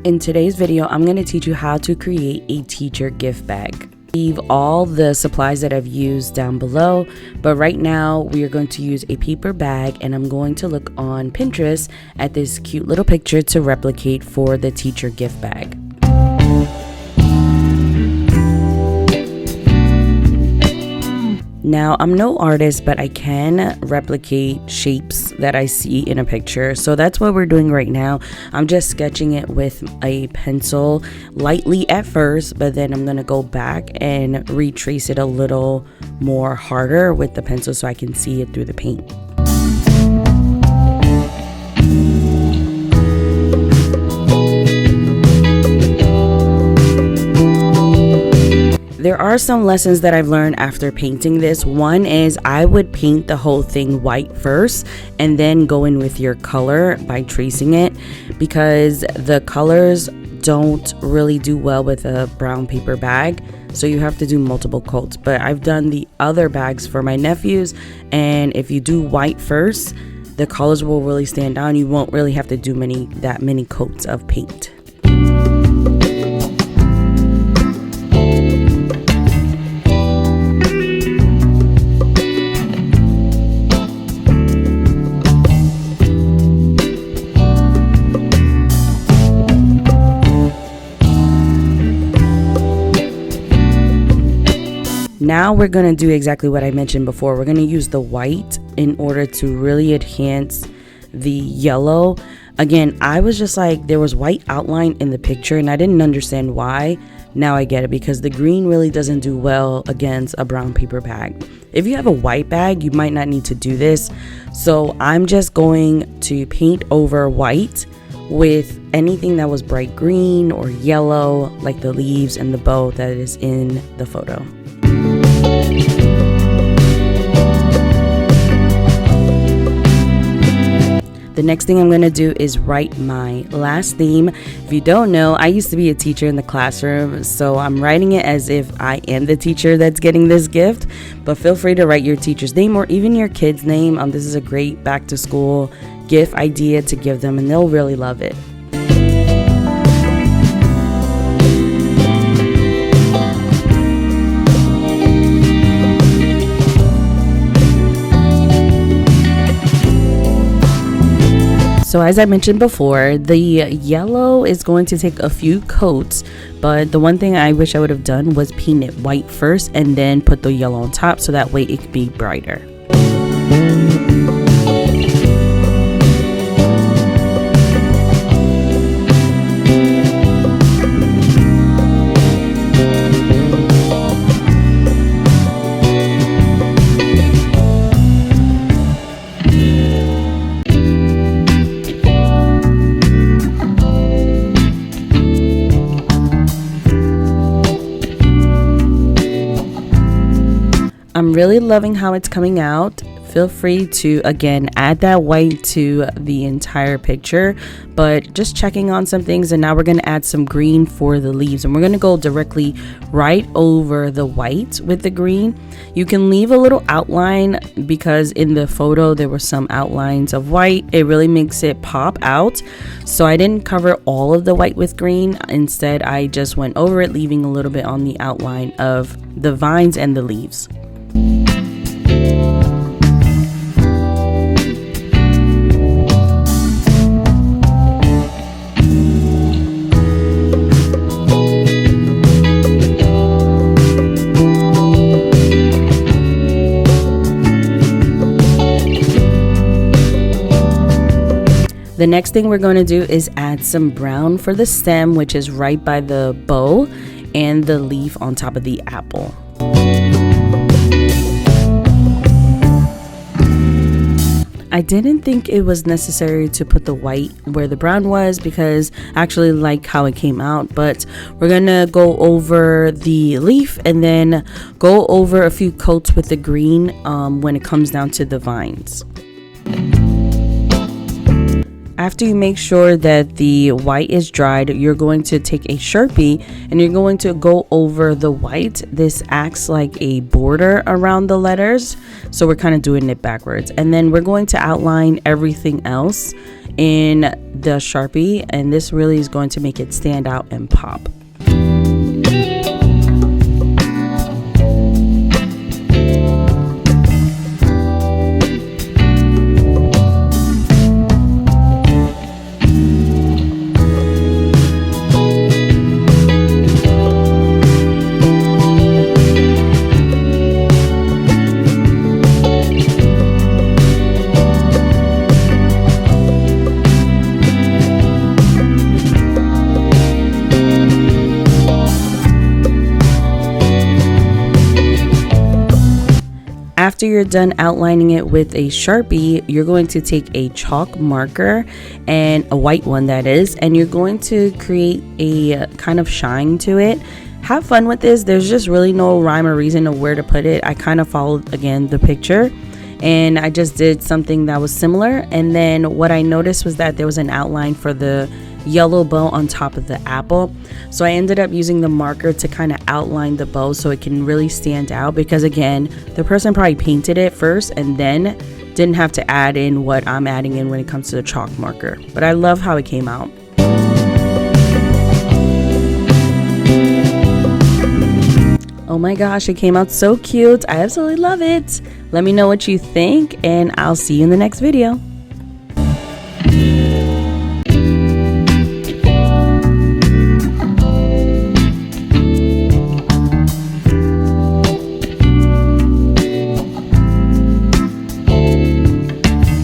In today's video, I'm going to teach you how to create a teacher gift bag. Leave all the supplies that I've used down below, but right now we are going to use a paper bag, and I'm going to look on Pinterest at this cute little picture to replicate for the teacher gift bag. Now, I'm no artist, but I can replicate shapes that I see in a picture. So that's what we're doing right now. I'm just sketching it with a pencil lightly at first, but then I'm going to go back and retrace it a little more harder with the pencil so I can see it through the paint. There are some lessons that I've learned after painting this. One is I would paint the whole thing white first and then go in with your color by tracing it, because the colors don't really do well with a brown paper bag. So you have to do multiple coats. But I've done the other bags for my nephews, and if you do white first, the colors will really stand out. You won't really have to do that many coats of paint. Now we're going to do exactly what I mentioned before. We're going to use the white in order to really enhance the yellow. Again, I was just like, there was white outline in the picture and I didn't understand why. Now I get it, because the green really doesn't do well against a brown paper bag. If you have a white bag, you might not need to do this. So I'm just going to paint over white with anything that was bright green or yellow, like the leaves and the bow that is in the photo. The next thing I'm going to do is write my last theme. If you don't know, I used to be a teacher in the classroom, so I'm writing it as if I am the teacher that's getting this gift. But feel free to write your teacher's name or even your kid's name. This is a great back to school gift idea to give them, and they'll really love it. So as I mentioned before, the yellow is going to take a few coats, but the one thing I wish I would have done was paint it white first and then put the yellow on top, so that way it could be brighter. I'm really loving how it's coming out. Feel free to, again, add that white to the entire picture, but just checking on some things. And now we're going to add some green for the leaves, and we're going to go directly right over the white with the green. You can leave a little outline, because in the photo there were some outlines of white. It really makes it pop out. So I didn't cover all of the white with green. Instead, I just went over it, leaving a little bit on the outline of the vines and the leaves. The next thing we're going to do is add some brown for the stem, which is right by the bow, and the leaf on top of the apple. I didn't think it was necessary to put the white where the brown was, because I actually like how it came out, but we're gonna go over the leaf and then go over a few coats with the green when it comes down to the vines. After you make sure that the white is dried, you're going to take a Sharpie and you're going to go over the white. This acts like a border around the letters, so we're kind of doing it backwards. And then we're going to outline everything else in the Sharpie, and this really is going to make it stand out and pop. After you're done outlining it with a Sharpie, you're going to take a chalk marker, and a white one that is, and you're going to create a kind of shine to it. Have fun with this. There's just really no rhyme or reason of where to put it. I kind of followed, again, the picture, and I just did something that was similar. And then what I noticed was that there was an outline for the yellow bow on top of the apple, so I ended up using the marker to kind of outline the bow so it can really stand out, because again, the person probably painted it first and then didn't have to add in what I'm adding in when it comes to the chalk marker. But I love how it came out. Oh my gosh, it came out so cute. I absolutely love it. Let me know what you think, and I'll see you in the next video.